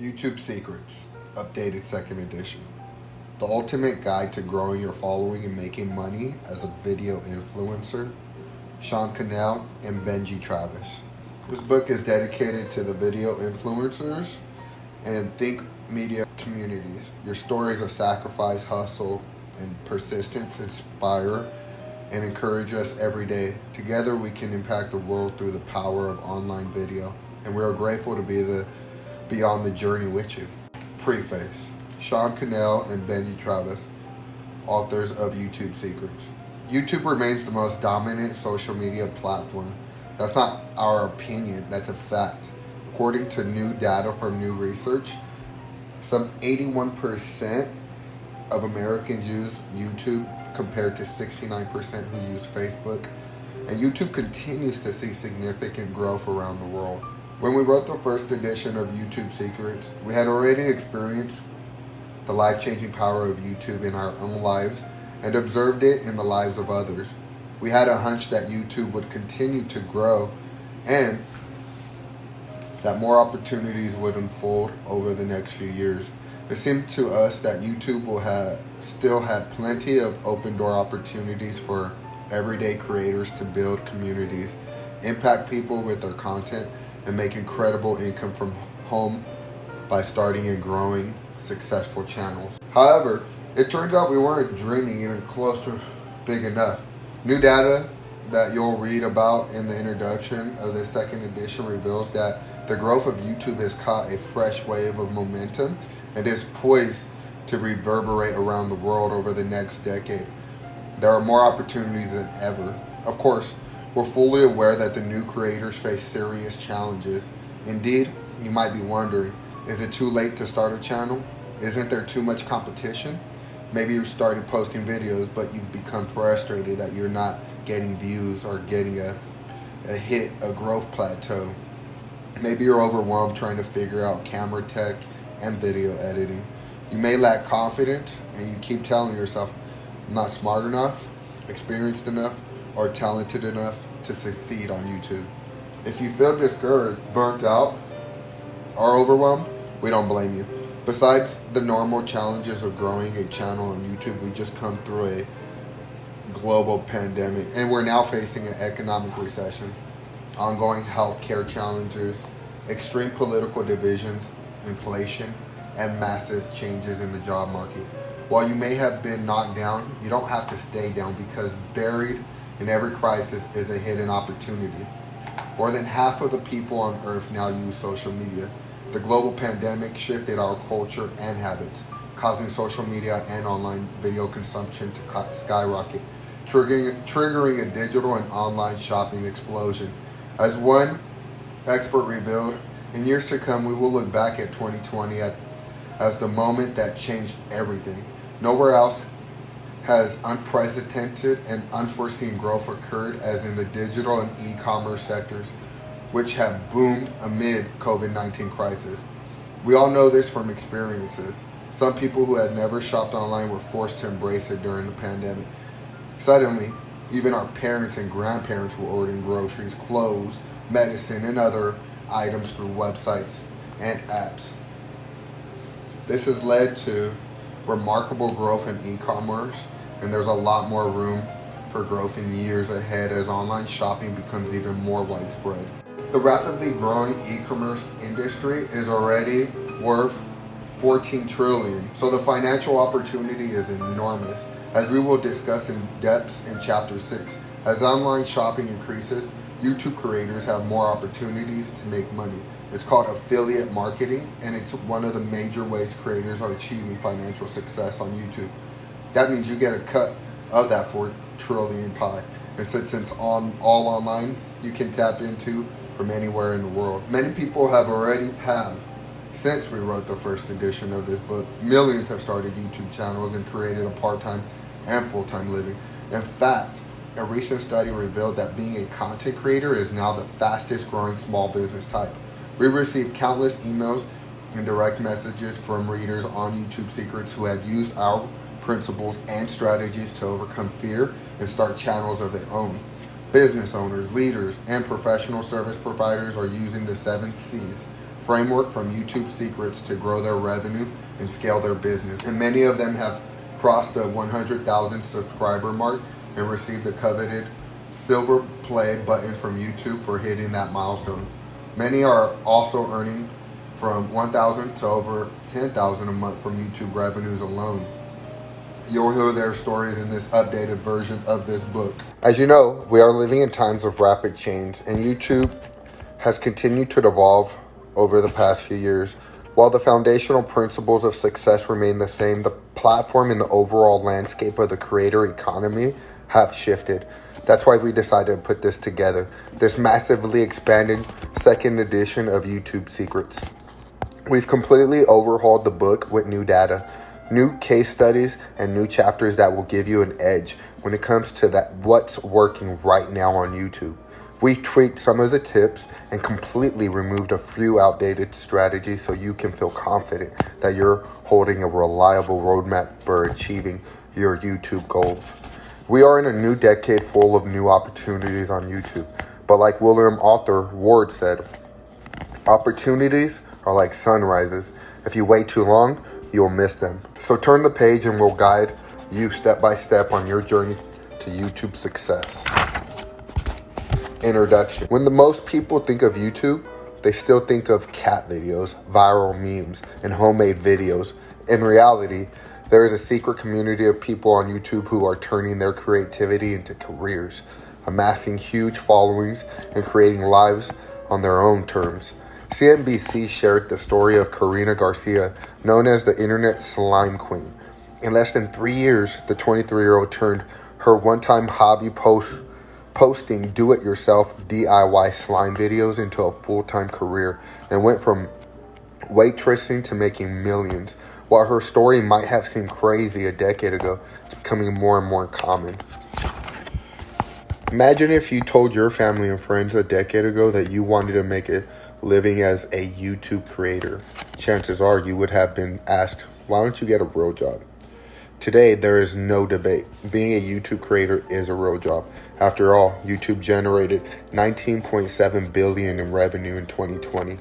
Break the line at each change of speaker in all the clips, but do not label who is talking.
YouTube Secrets, updated second edition. The ultimate guide to growing your following and making money as a video influencer. Sean Cannell and Benji Travis. This book is dedicated to the video influencers and think media communities. Your stories of sacrifice, hustle, and persistence inspire and encourage us every day. Together we can impact the world through the power of online video, and we are grateful to be on the journey with you. Preface. Sean Cannell and Benji Travis, authors of YouTube Secrets. YouTube remains the most dominant social media platform. That's not our opinion, that's a fact. According to new data from new research, some 81% of Americans use YouTube compared to 69% who use Facebook. And YouTube continues to see significant growth around the world. When we wrote the first edition of YouTube Secrets, we had already experienced the life-changing power of YouTube in our own lives and observed it in the lives of others. We had a hunch that YouTube would continue to grow and that more opportunities would unfold over the next few years. It seemed to us that YouTube will still have plenty of open door opportunities for everyday creators to build communities, impact people with their content, and make incredible income from home by starting and growing successful channels. However, it turns out we weren't dreaming even close to big enough. New data that you'll read about in the introduction of the second edition reveals that the growth of YouTube has caught a fresh wave of momentum and is poised to reverberate around the world over the next decade. There are more opportunities than ever. Of course, we're fully aware that the new creators face serious challenges. Indeed, you might be wondering, is it too late to start a channel? Isn't there too much competition? Maybe you started posting videos, but you've become frustrated that you're not getting views or getting a growth plateau. Maybe you're overwhelmed trying to figure out camera tech and video editing. You may lack confidence and you keep telling yourself, I'm not smart enough, experienced enough, or talented enough to succeed on YouTube. If you feel discouraged, burnt out, or overwhelmed, we don't blame you. Besides the normal challenges of growing a channel on YouTube, we just come through a global pandemic, and we're now facing an economic recession, ongoing healthcare challenges, extreme political divisions, inflation, and massive changes in the job market. While you may have been knocked down, you don't have to stay down, because buried in every crisis is a hidden opportunity. More than half of the people on Earth now use social media. The global pandemic shifted our culture and habits, causing social media and online video consumption to skyrocket, triggering a digital and online shopping explosion. As one expert revealed, in years to come, we will look back at 2020 as the moment that changed everything. Nowhere else has unprecedented and unforeseen growth occurred as in the digital and e-commerce sectors, which have boomed amid COVID-19 crisis. We all know this from experiences. Some people who had never shopped online were forced to embrace it during the pandemic. Suddenly, even our parents and grandparents were ordering groceries, clothes, medicine, and other items through websites and apps. This has led to remarkable growth in e-commerce, and there's a lot more room for growth in years ahead as online shopping becomes even more widespread. The rapidly growing e-commerce industry is already worth $14 trillion, so the financial opportunity is enormous, as we will discuss in depth in Chapter 6. As online shopping increases, YouTube creators have more opportunities to make money. It's called affiliate marketing, and it's one of the major ways creators are achieving financial success on YouTube. That means you get a cut of that $4 trillion pie. And since it's all online, you can tap into from anywhere in the world. Many people have since we wrote the first edition of this book. Millions have started YouTube channels and created a part-time and full-time living. In fact, a recent study revealed that being a content creator is now the fastest growing small business type. We received countless emails and direct messages from readers on YouTube Secrets who had used our principles and strategies to overcome fear and start channels of their own. Business owners, leaders, and professional service providers are using the 7 C's framework from YouTube Secrets to grow their revenue and scale their business. And many of them have crossed the 100,000 subscriber mark and received the coveted silver play button from YouTube for hitting that milestone. Many are also earning from 1,000 to over 10,000 a month from YouTube revenues alone. You'll hear their stories in this updated version of this book. As you know, we are living in times of rapid change, and YouTube has continued to evolve over the past few years. While the foundational principles of success remain the same, the platform and the overall landscape of the creator economy have shifted. That's why we decided to put this together, this massively expanded second edition of YouTube Secrets. We've completely overhauled the book with new data, new case studies, and new chapters that will give you an edge when it comes to that what's working right now on YouTube. We tweaked some of the tips and completely removed a few outdated strategies so you can feel confident that you're holding a reliable roadmap for achieving your YouTube goals. We are in a new decade full of new opportunities on YouTube. But like William Arthur Ward said, opportunities are like sunrises. If you wait too long, you'll miss them. So turn the page and we'll guide you step by step on your journey to YouTube success. Introduction. When the most people think of YouTube, they still think of cat videos, viral memes, and homemade videos. In reality, there is a secret community of people on YouTube who are turning their creativity into careers, amassing huge followings, and creating lives on their own terms. CNBC shared the story of Karina Garcia, known as the Internet Slime Queen. In less than 3 years, the 23-year-old turned her one-time hobby posting do-it-yourself DIY slime videos into a full-time career and went from waitressing to making millions. While her story might have seemed crazy a decade ago, it's becoming more and more common. Imagine if you told your family and friends a decade ago that you wanted to make a living as a YouTube creator. Chances are you would have been asked, why don't you get a real job? Today, there is no debate. Being a YouTube creator is a real job. After all, YouTube generated $19.7 billion in revenue in 2020,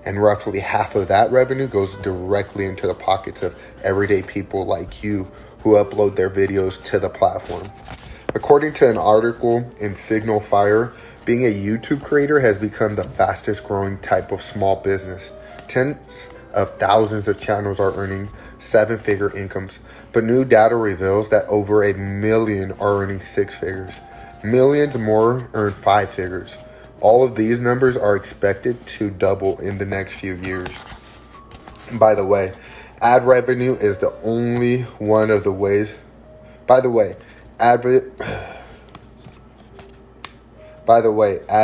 and roughly half of that revenue goes directly into the pockets of everyday people like you who upload their videos to the platform. According to an article in Signal Fire, being a YouTube creator has become the fastest growing type of small business. Tens of thousands of channels are earning seven-figure incomes, but new data reveals that over 1 million are earning six figures. Millions more earn five figures. All of these numbers are expected to double in the next few years. By the way, ad revenue is only one of the ways ad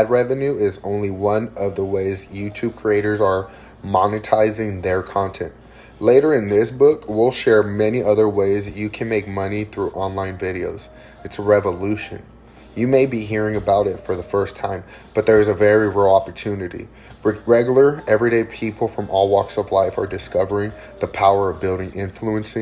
revenue is only one of the ways YouTube creators are monetizing their content. Later in this book, we'll share many other ways you can make money through online videos. It's a revolution. You may be hearing about it for the first time, but there is a very real opportunity. Regular, everyday people from all walks of life are discovering the power of building influence,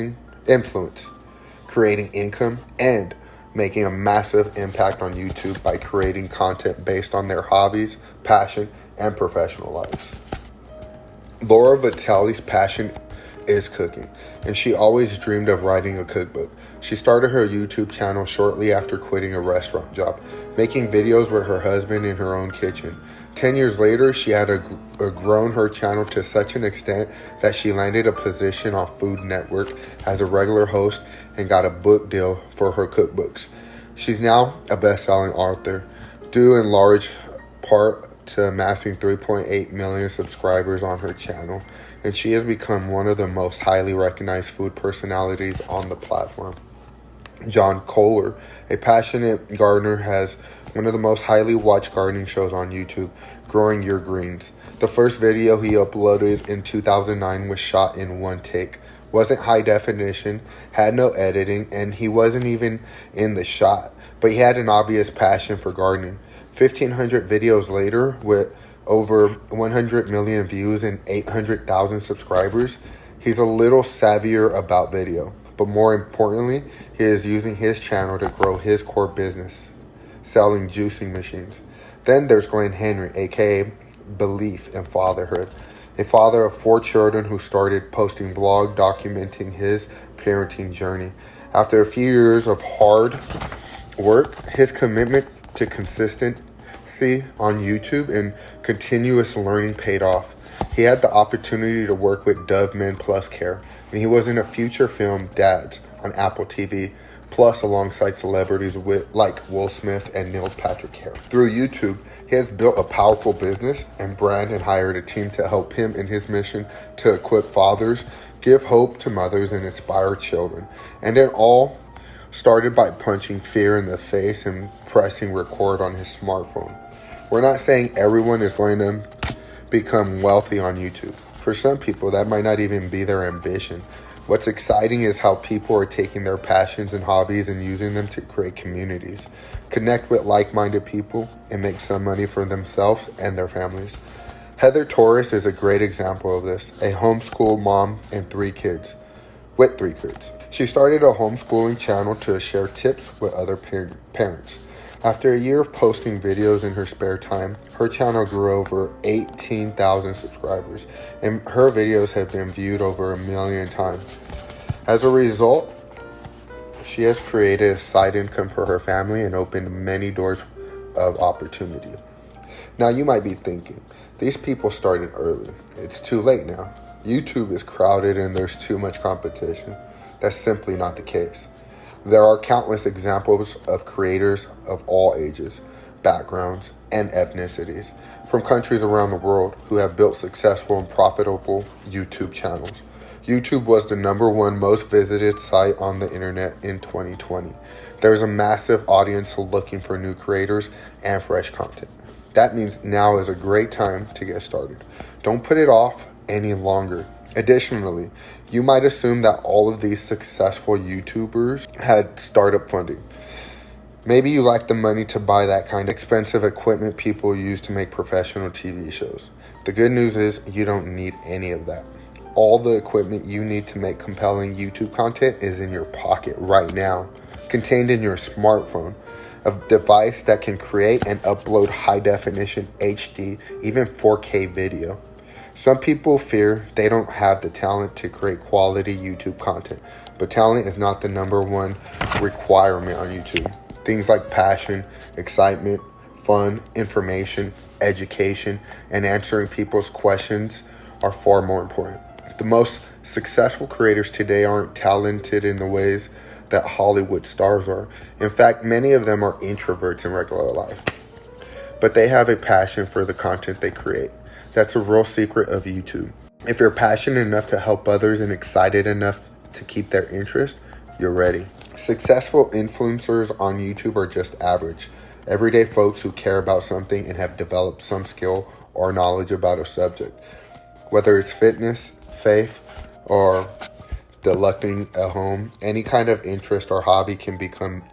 creating income, and making a massive impact on YouTube by creating content based on their hobbies, passion, and professional lives. Laura Vitale's passion is cooking, and she always dreamed of writing a cookbook. She started her YouTube channel shortly after quitting a restaurant job, making videos with her husband in her own kitchen. 10 years later, she had grown her channel to such an extent that she landed a position on Food Network as a regular host and got a book deal for her cookbooks. She's now a best-selling author, due in large part to amassing 3.8 million subscribers on her channel, and she has become one of the most highly recognized food personalities on the platform. John Kohler, a passionate gardener, has one of the most highly watched gardening shows on YouTube, Growing Your Greens. The first video he uploaded in 2009 was shot in one take. Wasn't high definition, had no editing, and he wasn't even in the shot, but he had an obvious passion for gardening. 1,500 videos later, with over 100 million views and 800,000 subscribers, he's a little savvier about video. But more importantly, he is using his channel to grow his core business, selling juicing machines. Then there's Glenn Henry, aka Belief in Fatherhood. a father of 4 children who started posting vlog documenting his parenting journey. After a few years of hard work, his commitment to consistency on YouTube and continuous learning paid off. He had the opportunity to work with Dove Men Plus Care, and he was in a future film, Dads, on Apple TV, plus alongside celebrities like Will Smith and Neil Patrick Harris. Through YouTube, he has built a powerful business and brand and hired a team to help him in his mission to equip fathers, give hope to mothers, and inspire children. And it all started by punching fear in the face and pressing record on his smartphone. We're not saying everyone is going to become wealthy on YouTube. For some people, that might not even be their ambition. What's exciting is how people are taking their passions and hobbies and using them to create communities, connect with like-minded people, and make some money for themselves and their families. Heather Torres is a great example of this, a homeschool mom and 3 kids. She started a homeschooling channel to share tips with other parents. After a year of posting videos in her spare time, her channel grew over 18,000 subscribers, and her videos have been viewed over 1 million times. As a result, she has created a side income for her family and opened many doors of opportunity. Now you might be thinking, these people started early. It's too late now. YouTube is crowded and there's too much competition. That's simply not the case. There are countless examples of creators of all ages, backgrounds, and ethnicities from countries around the world who have built successful and profitable YouTube channels. YouTube was the #1 most visited site on the internet in 2020. There's a massive audience looking for new creators and fresh content. That means now is a great time to get started. Don't put it off any longer. Additionally, you might assume that all of these successful YouTubers had startup funding. Maybe you lack the money to buy that kind of expensive equipment people use to make professional TV shows. The good news is you don't need any of that. All the equipment you need to make compelling YouTube content is in your pocket right now, contained in your smartphone, a device that can create and upload high-definition HD, even 4K video. Some people fear they don't have the talent to create quality YouTube content, but talent is not the #1 requirement on YouTube. Things like passion, excitement, fun, information, education, and answering people's questions are far more important. The most successful creators today aren't talented in the ways that Hollywood stars are. In fact, many of them are introverts in regular life, but they have a passion for the content they create. That's a real secret of YouTube. If you're passionate enough to help others and excited enough to keep their interest, you're ready. Successful influencers on YouTube are just average, everyday folks who care about something and have developed some skill or knowledge about a subject. Whether it's fitness, faith, or delecting at home, any kind of interest or hobby can become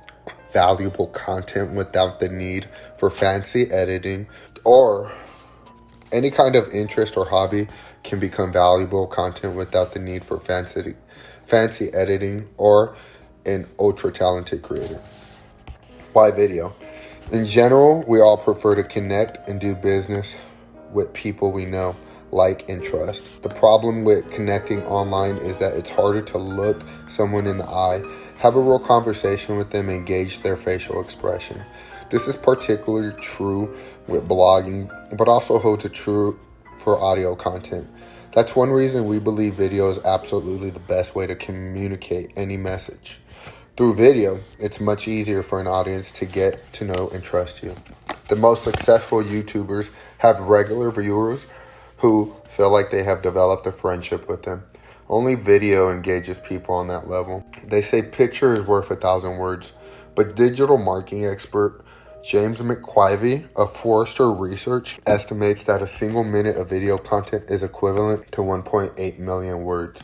valuable content without the need for fancy editing or Any kind of interest or hobby can become valuable content without the need for fancy editing or an ultra-talented creator. Why video? In general, we all prefer to connect and do business with people we know, like, and trust. The problem with connecting online is that it's harder to look someone in the eye, have a real conversation with them, and gauge their facial expression. This is particularly true with blogging, but also holds true for audio content. That's one reason we believe video is absolutely the best way to communicate any message. Through video, it's much easier for an audience to get to know and trust you. The most successful YouTubers have regular viewers who feel like they have developed a friendship with them. Only video engages people on that level. They say picture is worth 1,000 words, but digital marketing expert James McQuivey of Forrester Research estimates that a single minute of video content is equivalent to 1.8 million words.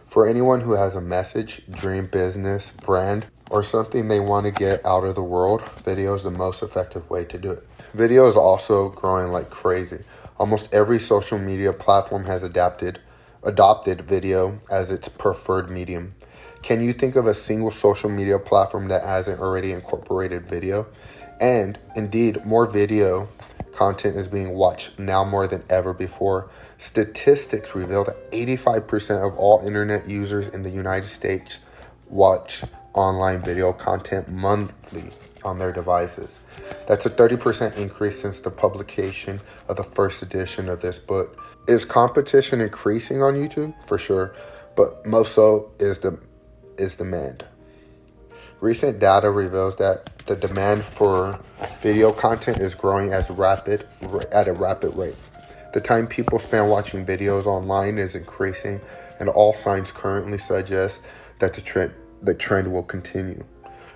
For anyone who has a message, dream, business, brand, or something they want to get out of the world, video is the most effective way to do it. Video is also growing like crazy. Almost every social media platform has adopted video as its preferred medium. Can you think of a single social media platform that hasn't already incorporated video? And indeed, more video content is being watched now more than ever before. Statistics reveal that 85% of all internet users in the United States watch online video content monthly on their devices. That's a 30% increase since the publication of the first edition of this book. Is competition increasing on YouTube? For sure, but most so is demand. Recent data reveals that the demand for video content is growing at a rapid rate. The time people spend watching videos online is increasing, and all signs currently suggest that the trend will continue.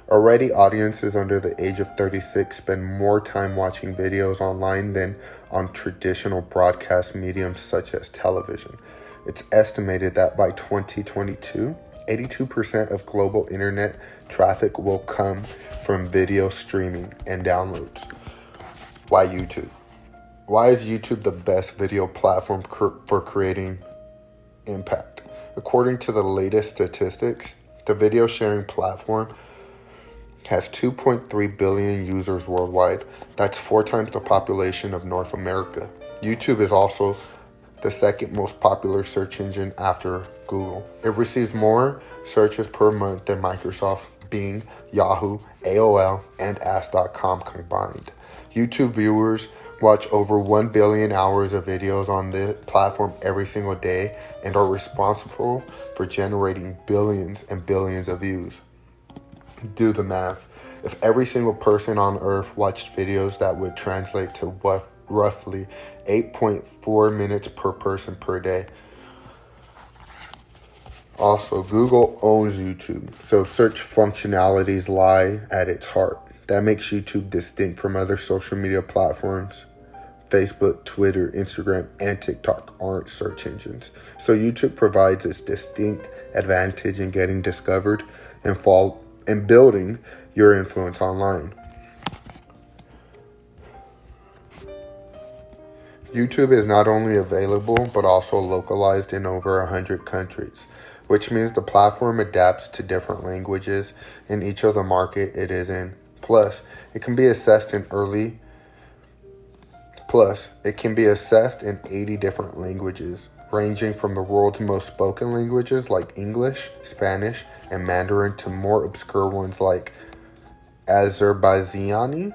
Already, audiences under the age of 36 spend more time watching videos online than on traditional broadcast mediums such as television. It's estimated that by 2022, 82% of global internet traffic will come from video streaming and downloads. Why YouTube? Why is YouTube the best video platform for creating impact? According to the latest statistics, the video sharing platform has 2.3 billion users worldwide. That's 4 times the population of North America. YouTube is also the second most popular search engine after Google. It receives more searches per month than Microsoft, Bing, Yahoo, AOL, and Ask.com combined. YouTube viewers watch over 1 billion hours of videos on the platform every single day and are responsible for generating billions and billions of views. Do the math. If every single person on earth watched videos, that would translate to roughly 8.4 minutes per person per day. Also, Google owns YouTube, so search functionalities lie at its heart. That makes YouTube distinct from other social media platforms. Facebook, Twitter, Instagram, and TikTok aren't search engines. So YouTube provides its distinct advantage in getting discovered and building your influence online. YouTube is not only available, but also localized in over 100 countries, which means the platform adapts to different languages in each of the market it is in. Plus, it can be assessed in 80 different languages, ranging from the world's most spoken languages like English, Spanish, and Mandarin to more obscure ones like Azerbaijani,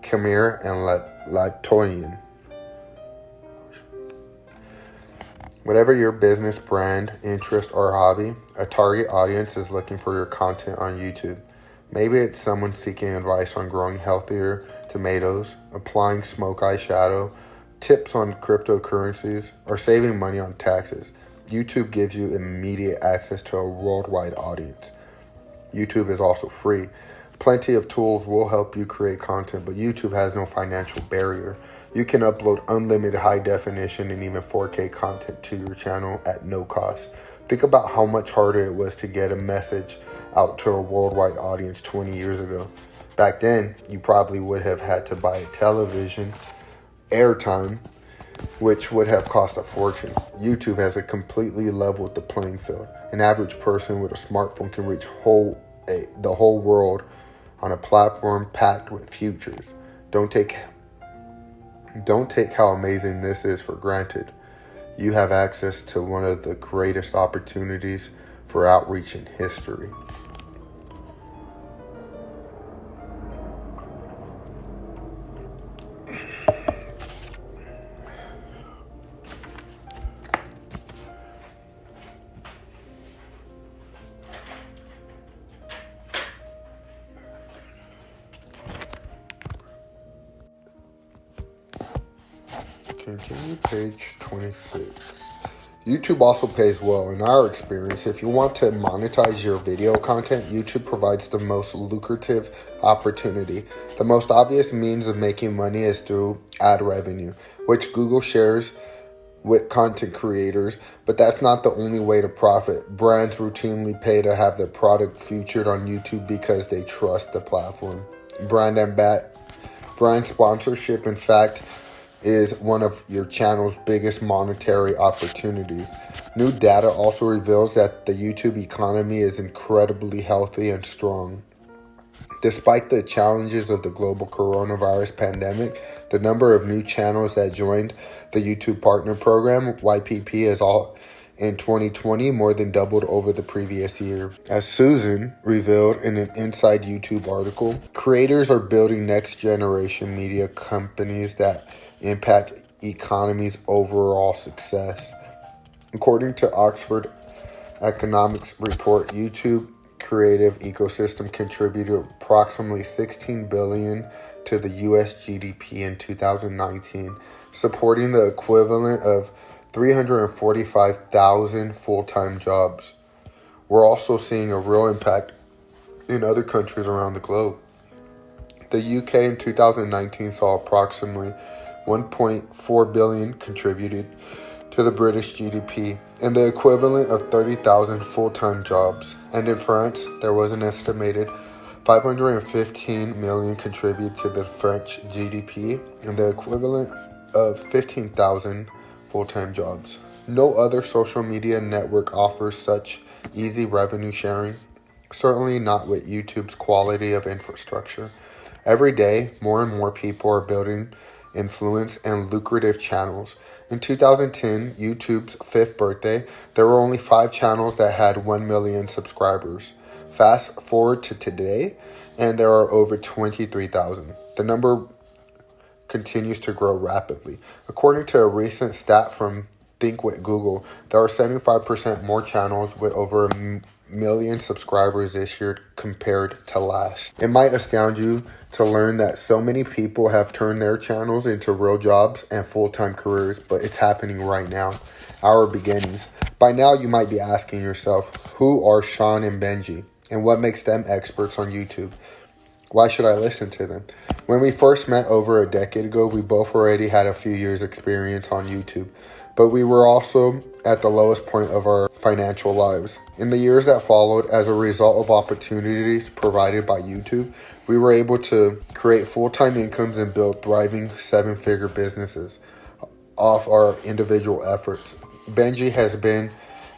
Khmer, and Lithuanian. Whatever your business, brand, interest, or hobby, a target audience is looking for your content on YouTube. Maybe it's someone seeking advice on growing healthier tomatoes, applying smoke eyeshadow, tips on cryptocurrencies, or saving money on taxes. YouTube gives you immediate access to a worldwide audience. YouTube is also free. Plenty of tools will help you create content, but YouTube has no financial barrier. You can upload unlimited high definition and even 4K content to your channel at no cost. Think about how much harder it was to get a message out to a worldwide audience 20 years ago. Back then, you probably would have had to buy a television, airtime, which would have cost a fortune. YouTube has completely leveled the playing field. An average person with a smartphone can reach the whole world on a platform packed with futures. Don't take how amazing this is for granted. You have access to one of the greatest opportunities for outreach in history. Continue page 26. YouTube also pays well. In our experience, if you want to monetize your video content, YouTube provides the most lucrative opportunity. The most obvious means of making money is through ad revenue, which Google shares with content creators, but that's not the only way to profit. Brands routinely pay to have their product featured on YouTube because they trust the platform. Brand sponsorship, in fact, is one of your channel's biggest monetary opportunities. New data also reveals that the YouTube economy is incredibly healthy and strong. Despite the challenges of the global coronavirus pandemic, The number of new channels that joined the YouTube Partner Program, YPP, is all in 2020 more than doubled over the previous year. As Susan revealed in an Inside YouTube article, creators are building next-generation media companies that impact economy's overall success. According to Oxford Economics report, YouTube creative ecosystem contributed approximately $16 billion to the U.S. GDP in 2019, supporting the equivalent of 345,000 full-time jobs. We're also seeing a real impact in other countries around the globe. The UK in 2019 saw approximately 1.4 billion contributed to the British GDP, and the equivalent of 30,000 full-time jobs. And in France, there was an estimated 515 million contributed to the French GDP, and the equivalent of 15,000 full-time jobs. No other social media network offers such easy revenue sharing, certainly not with YouTube's quality of infrastructure. Every day, more and more people are building influence and lucrative channels. In 2010, YouTube's 5th birthday, there were only 5 channels that had 1 million subscribers. Fast forward to today, and there are over 23,000. The number continues to grow rapidly. According to a recent stat from Think with Google, there are 75% more channels with over a million subscribers this year compared to last. It might astound you to learn that so many people have turned their channels into real jobs and full-time careers, but it's happening right now. Our beginnings. By now you might be asking yourself, who are Sean and Benji, and what makes them experts on YouTube? Why should I listen to them? When we first met over a decade ago, we both already had a few years experience on YouTube, but we were also at the lowest point of our financial lives. In the years that followed, as a result of opportunities provided by YouTube, we were able to create full-time incomes and build thriving 7-figure businesses off our individual efforts. Benji has been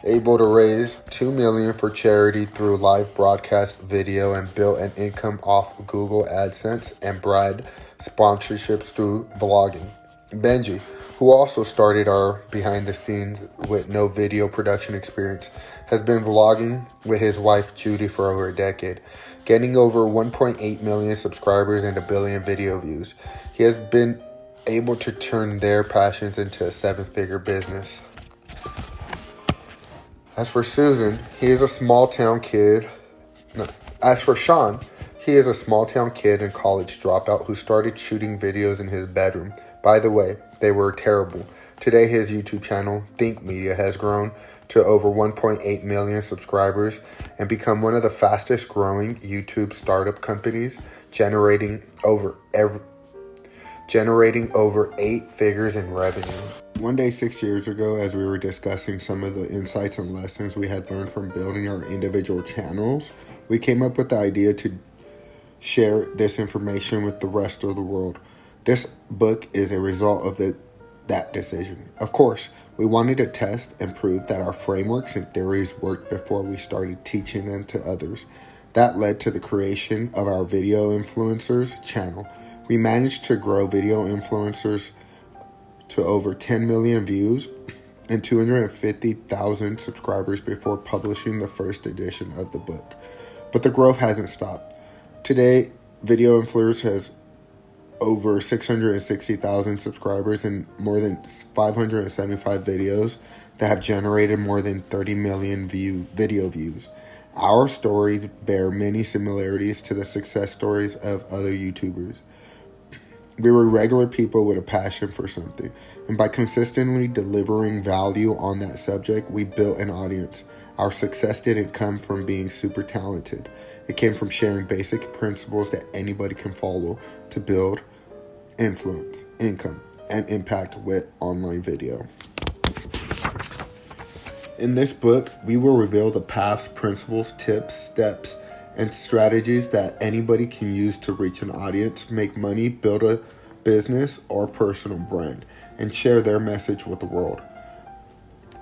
able to raise $2 million for charity through live broadcast video and built an income off Google AdSense and brand sponsorships through vlogging. Benji, who also started our behind the scenes with no video production experience, has been vlogging with his wife Judy for over a decade, getting over 1.8 million subscribers and 1 billion video views. He has been able to turn their passions into a 7-figure business. As for Susan, he is a small town kid. As for Sean, he is a small town kid and college dropout who started shooting videos in his bedroom. By the way, they were terrible. Today, his YouTube channel, Think Media, has grown to over 1.8 million subscribers and become one of the fastest growing YouTube startup companies, generating over 8 figures in revenue. One day 6 years ago, as we were discussing some of the insights and lessons we had learned from building our individual channels, we came up with the idea to share this information with the rest of the world. This book is a result of that decision. Of course, we wanted to test and prove that our frameworks and theories worked before we started teaching them to others. That led to the creation of our Video Influencers channel. We managed to grow video influencers to over 10 million views and 250,000 subscribers before publishing the first edition of the book. But the growth hasn't stopped. Today, Video Influencers has over 660,000 subscribers and more than 575 videos that have generated more than 30 million video views. Our stories bear many similarities to the success stories of other YouTubers. We were regular people with a passion for something, and by consistently delivering value on that subject, we built an audience. Our success didn't come from being super talented. It came from sharing basic principles that anybody can follow to build influence, income, and impact with online video. In this book, we will reveal the paths, principles, tips, steps, and strategies that anybody can use to reach an audience, make money, build a business or personal brand, and share their message with the world.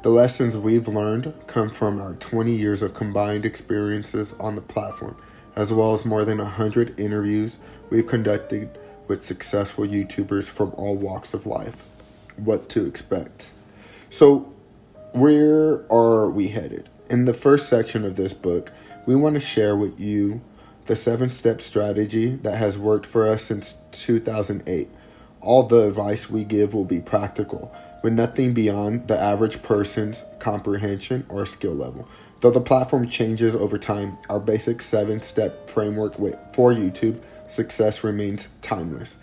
The lessons we've learned come from our 20 years of combined experiences on the platform, as well as more than 100 interviews we've conducted with successful YouTubers from all walks of life. What to expect. So, where are we headed? In the first section of this book, we want to share with you the 7-step strategy that has worked for us since 2008. All the advice we give will be practical, with nothing beyond the average person's comprehension or skill level. Though the platform changes over time, our basic 7-step framework for YouTube success remains timeless.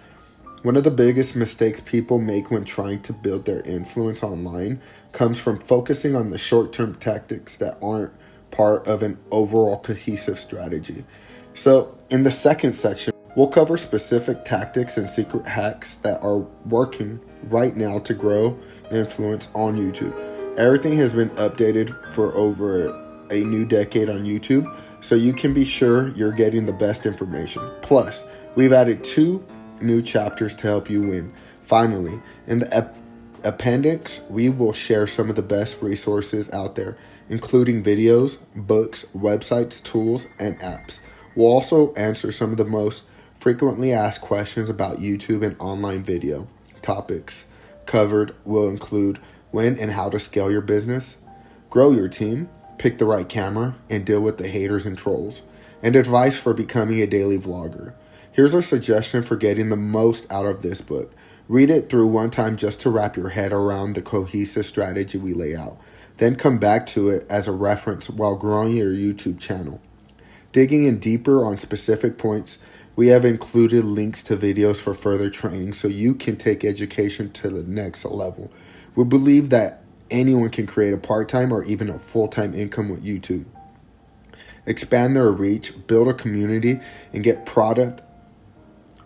One of the biggest mistakes people make when trying to build their influence online comes from focusing on the short-term tactics that aren't part of an overall cohesive strategy. So, in the second section, we'll cover specific tactics and secret hacks that are working right now to grow influence on YouTube. Everything has been updated for over a new decade on YouTube, so you can be sure you're getting the best information. Plus, we've added 2 new chapters to help you win. Finally, in the appendix, we will share some of the best resources out there, including videos, books, websites, tools, and apps. We'll also answer some of the most frequently asked questions about YouTube and online video. Topics covered will include when and how to scale your business, grow your team, pick the right camera, and deal with the haters and trolls, and advice for becoming a daily vlogger. Here's our suggestion for getting the most out of this book. Read it through one time just to wrap your head around the cohesive strategy we lay out. Then come back to it as a reference while growing your YouTube channel. Digging in deeper on specific points, we have included links to videos for further training so you can take education to the next level. We believe that anyone can create a part-time or even a full-time income with YouTube. Expand their reach, build a community, and get product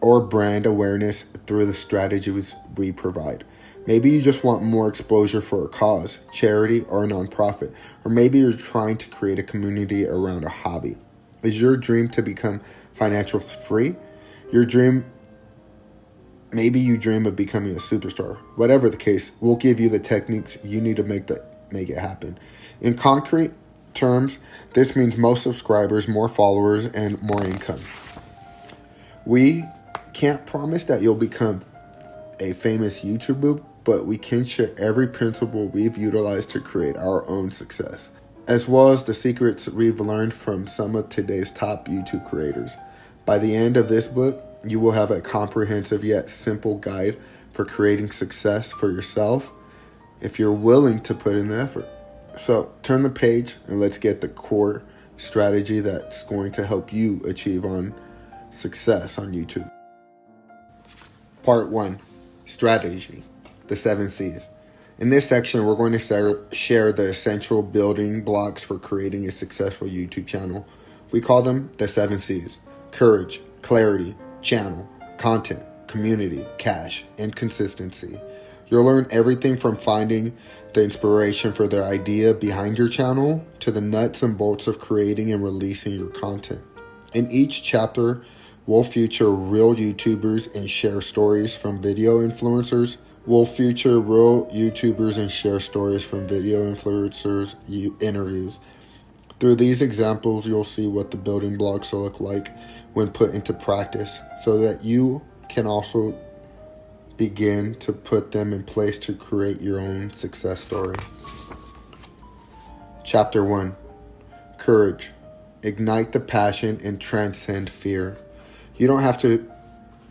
or brand awareness through the strategies we provide. Maybe you just want more exposure for a cause, charity, or a nonprofit. Or maybe you're trying to create a community around a hobby. Is your dream to become financially free? Maybe you dream of becoming a superstar. Whatever the case, we'll give you the techniques you need to make it happen. In concrete terms, this means more subscribers, more followers, and more income. We can't promise that you'll become a famous YouTuber, but we can share every principle we've utilized to create our own success, as well as the secrets we've learned from some of today's top YouTube creators. By the end of this book, you will have a comprehensive yet simple guide for creating success for yourself if you're willing to put in the effort. So turn the page and let's get the core strategy that's going to help you achieve on success on YouTube. Part 1, Strategy, the 7 C's. In this section, we're going to share the essential building blocks for creating a successful YouTube channel. We call them the 7 C's: courage, clarity, channel, content, community, cash, and consistency. You'll learn everything from finding the inspiration for the idea behind your channel to the nuts and bolts of creating and releasing your content. In each chapter, we'll feature real YouTubers and share stories from video influencers. Interviews. Through these examples, you'll see what the building blocks look like when put into practice, so that you can also begin to put them in place to create your own success story. Chapter 1, Courage. Ignite the passion and transcend fear. You don't have to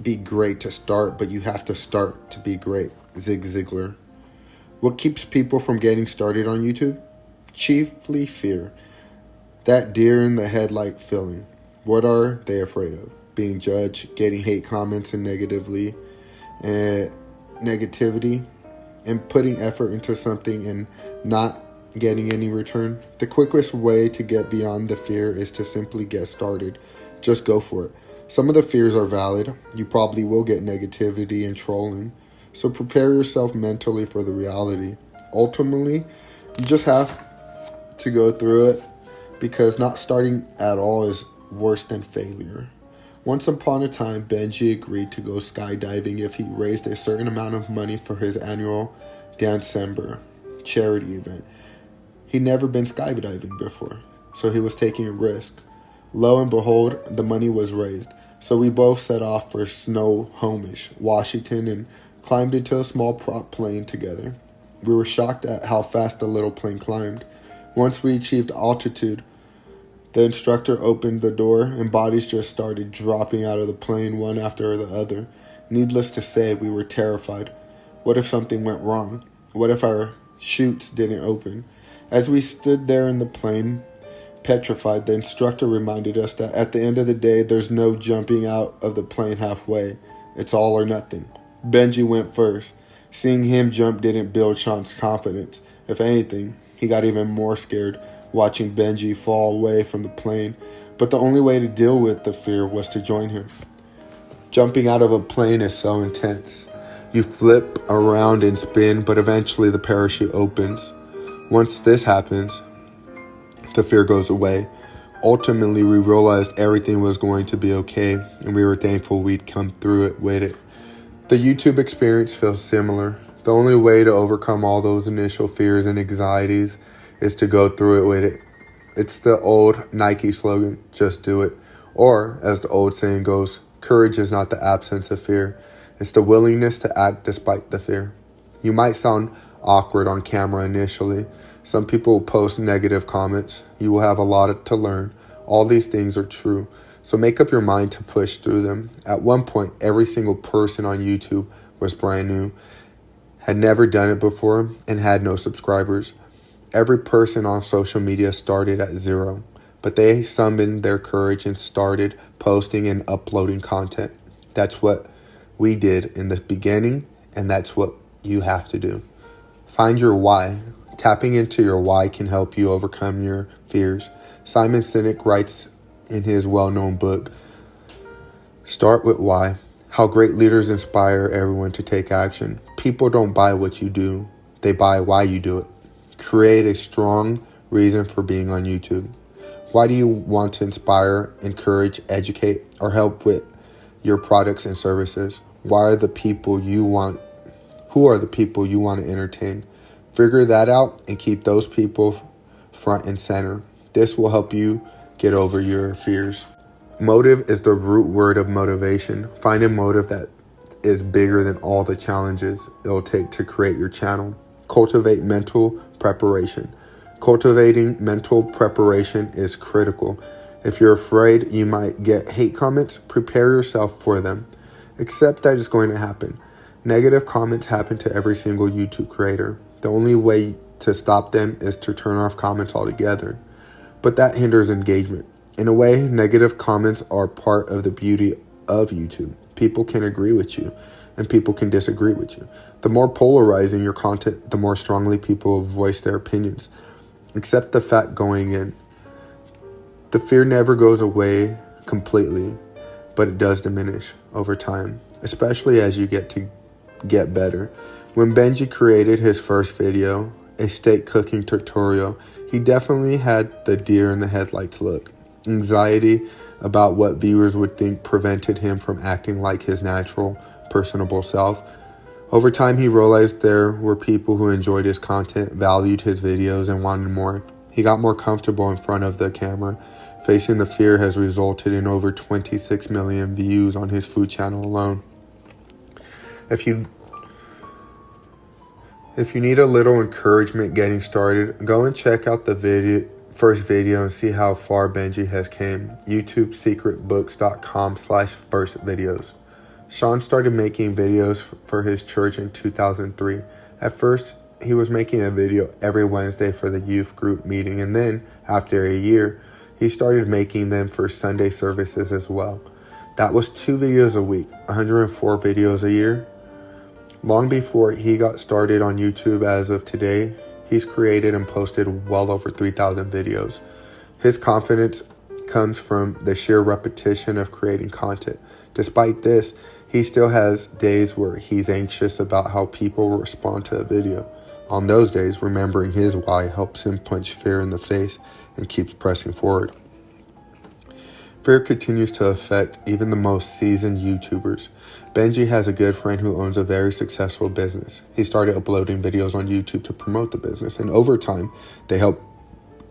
be great to start, but you have to start to be great. Zig Ziglar. What keeps people from getting started on YouTube? Chiefly fear. That deer in the headlight feeling. What are they afraid of? Being judged, getting hate comments and negativity, and putting effort into something and not getting any return. The quickest way to get beyond the fear is to simply get started. Just go for it. Some of the fears are valid. You probably will get negativity and trolling. So prepare yourself mentally for the reality. Ultimately, you just have to go through it, because not starting at all is worse than failure. Once upon a time, Benji agreed to go skydiving if he raised a certain amount of money for his annual December charity event. He'd never been skydiving before, so he was taking a risk. Lo and behold, the money was raised. So we both set off for Snohomish, Washington, and climbed into a small prop plane together. We were shocked at how fast the little plane climbed. Once we achieved altitude, the instructor opened the door and bodies just started dropping out of the plane one after the other. Needless to say, we were terrified. What if something went wrong? What if our chutes didn't open? As we stood there in the plane, petrified, the instructor reminded us that at the end of the day, there's no jumping out of the plane halfway. It's all or nothing. Benji went first. Seeing him jump didn't build Sean's confidence. If anything, he got even more scared watching Benji fall away from the plane. But the only way to deal with the fear was to join him. Jumping out of a plane is so intense. You flip around and spin, but eventually the parachute opens. Once this happens, the fear goes away. Ultimately, we realized everything was going to be okay, and we were thankful we'd come through it with it. The YouTube experience feels similar. The only way to overcome all those initial fears and anxieties is to go through it with it. It's the old Nike slogan, just do it. Or, as the old saying goes, courage is not the absence of fear. It's the willingness to act despite the fear. You might sound awkward on camera initially. Some people will post negative comments. You will have a lot to learn. All these things are true. So make up your mind to push through them. At one point, every single person on YouTube was brand new, had never done it before, and had no subscribers. Every person on social media started at zero, but they summoned their courage and started posting and uploading content. That's what we did in the beginning, and that's what you have to do. Find your why. Tapping into your why can help you overcome your fears. Simon Sinek writes in his well-known book, Start with Why, how great leaders inspire everyone to take action. People don't buy what you do, they buy why you do it. Create a strong reason for being on YouTube. Why do you want to inspire, encourage, educate, or help with your products and services? Who are the people you want to entertain? Figure that out and keep those people front and center. This will help you get over your fears. Motive is the root word of motivation. Find a motive that is bigger than all the challenges it'll take to create your channel. Cultivate mental preparation. Cultivating mental preparation is critical. If you're afraid you might get hate comments, prepare yourself for them. Accept that it's going to happen. Negative comments happen to every single YouTube creator. The only way to stop them is to turn off comments altogether. But that hinders engagement. In a way, negative comments are part of the beauty of YouTube. People can agree with you, and people can disagree with you. The more polarizing your content, the more strongly people voice their opinions. Accept the fact going in. The fear never goes away completely, but it does diminish over time, especially as you get better. When Benji created his first video, a steak cooking tutorial, he definitely had the deer in the headlights look. Anxiety about what viewers would think prevented him from acting like his natural, personable self. Over time, he realized there were people who enjoyed his content, valued his videos, and wanted more. He got more comfortable in front of the camera. Facing the fear has resulted in over 26 million views on his food channel alone. If you need a little encouragement getting started, go and check out the first video and see how far Benji has came. YouTubesecretbooks.com/firstvideos. Sean started making videos for his church in 2003. At first, he was making a video every Wednesday for the youth group meeting, and then, after a year, he started making them for Sunday services as well. That was 2 videos a week, 104 videos a year. Long before he got started on YouTube as of today, he's created and posted well over 3,000 videos. His confidence comes from the sheer repetition of creating content. Despite this, he still has days where he's anxious about how people will respond to a video. On those days, remembering his why helps him punch fear in the face and keeps pressing forward. Fear continues to affect even the most seasoned YouTubers. Benji has a good friend who owns a very successful business. He started uploading videos on YouTube to promote the business, and over time, they helped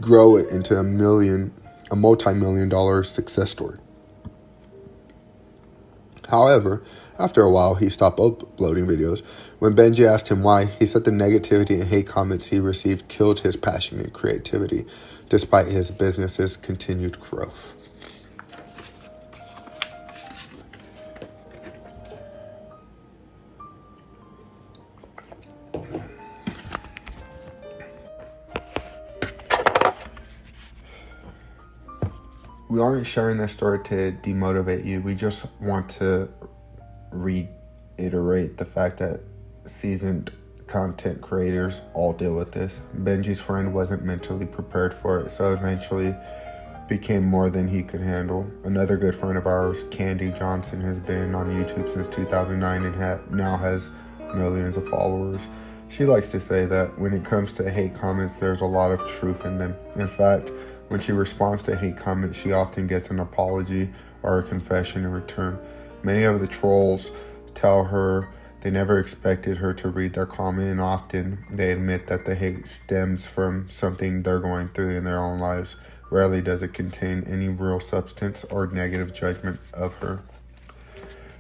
grow it into a multi-million-dollar success story. However, after a while, he stopped uploading videos. When Benji asked him why, he said the negativity and hate comments he received killed his passion and creativity, despite his business's continued growth. We aren't sharing this story to demotivate you. We just want to reiterate the fact that seasoned content creators all deal with this. Benji's friend wasn't mentally prepared for it, so eventually became more than he could handle. Another good friend of ours, Candy Johnson, has been on YouTube since 2009 and now has millions of followers. She likes to say that when it comes to hate comments, there's a lot of truth in them. In fact, when she responds to hate comments, she often gets an apology or a confession in return. Many of the trolls tell her they never expected her to read their comment, and often they admit that the hate stems from something they're going through in their own lives. Rarely does it contain any real substance or negative judgment of her.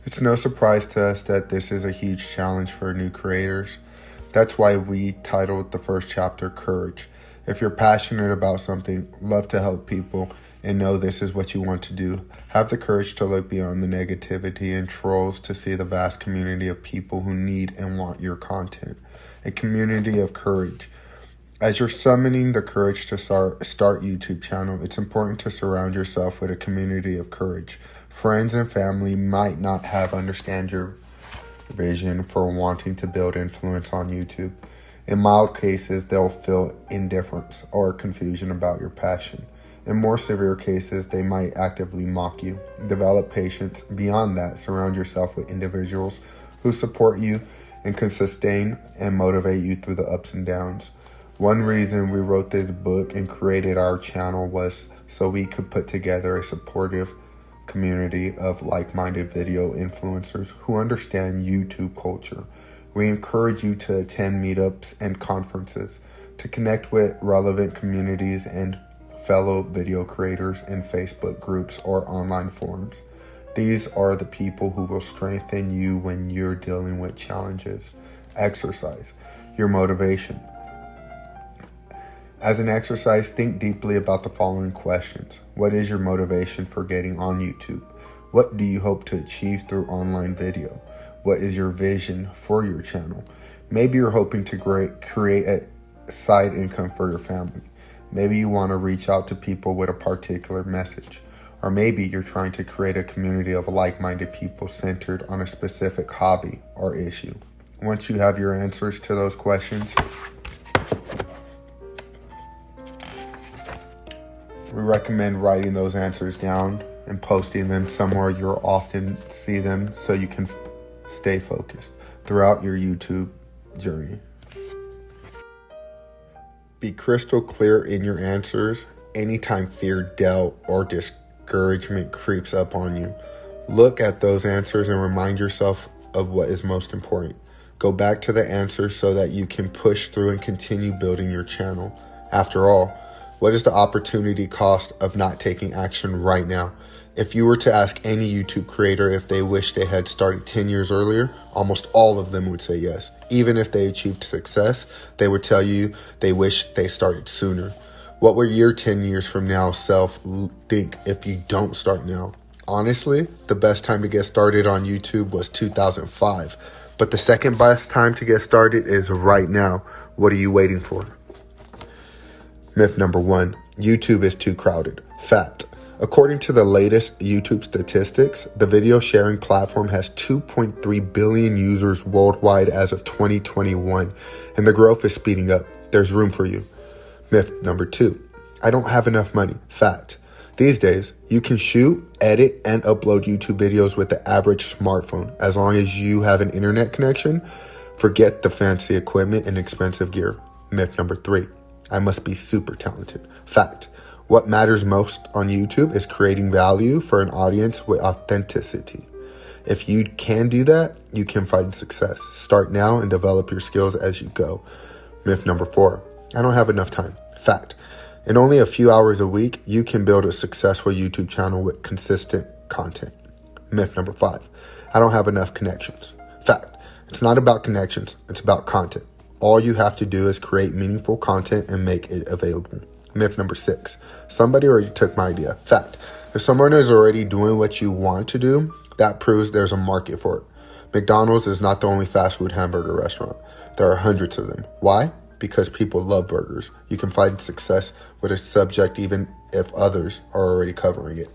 It's no surprise to us that this is a huge challenge for new creators. That's why we titled the first chapter Courage. If you're passionate about something, love to help people, and know this is what you want to do, have the courage to look beyond the negativity and trolls to see the vast community of people who need and want your content. A community of courage. As you're summoning the courage to start YouTube channel, it's important to surround yourself with a community of courage. Friends and family might not understand your vision for wanting to build influence on YouTube. In mild cases, they'll feel indifference or confusion about your passion. In more severe cases, they might actively mock you. Develop patience. Beyond that, surround yourself with individuals who support you and can sustain and motivate you through the ups and downs. One reason we wrote this book and created our channel was so we could put together a supportive community of like-minded video influencers who understand YouTube culture. We encourage you to attend meetups and conferences, to connect with relevant communities and fellow video creators in Facebook groups or online forums. These are the people who will strengthen you when you're dealing with challenges. Exercise your motivation. As an exercise, think deeply about the following questions. What is your motivation for getting on YouTube? What do you hope to achieve through online video? What is your vision for your channel? Maybe you're hoping to create a side income for your family. Maybe you want to reach out to people with a particular message. Or maybe you're trying to create a community of like-minded people centered on a specific hobby or issue. Once you have your answers to those questions, we recommend writing those answers down and posting them somewhere you'll often see them so you can stay focused throughout your YouTube journey. Be crystal clear in your answers anytime fear, doubt, or discouragement creeps up on you. Look at those answers and remind yourself of what is most important. Go back to the answers so that you can push through and continue building your channel. After all, what is the opportunity cost of not taking action right now? If you were to ask any YouTube creator if they wish they had started 10 years earlier, almost all of them would say yes. Even if they achieved success, they would tell you they wish they started sooner. What will your 10 years from now self think if you don't start now? Honestly, the best time to get started on YouTube was 2005. But the second best time to get started is right now. What are you waiting for? Myth number 1, YouTube is too crowded. Fact. According to the latest YouTube statistics, the video sharing platform has 2.3 billion users worldwide as of 2021, and the growth is speeding up. There's room for you. Myth number 2, I don't have enough money. Fact. These days, you can shoot, edit, and upload YouTube videos with the average smartphone. As long as you have an internet connection, forget the fancy equipment and expensive gear. Myth number 3, I must be super talented. Fact. What matters most on YouTube is creating value for an audience with authenticity. If you can do that, you can find success. Start now and develop your skills as you go. Myth number 4, I don't have enough time. Fact. In only a few hours a week, you can build a successful YouTube channel with consistent content. Myth number 5, I don't have enough connections. Fact. It's not about connections. It's about content. All you have to do is create meaningful content and make it available. Myth number 6. Somebody already took my idea. Fact. If someone is already doing what you want to do, that proves there's a market for it. McDonald's is not the only fast food hamburger restaurant. There are hundreds of them. Why? Because people love burgers. You can find success with a subject even if others are already covering it.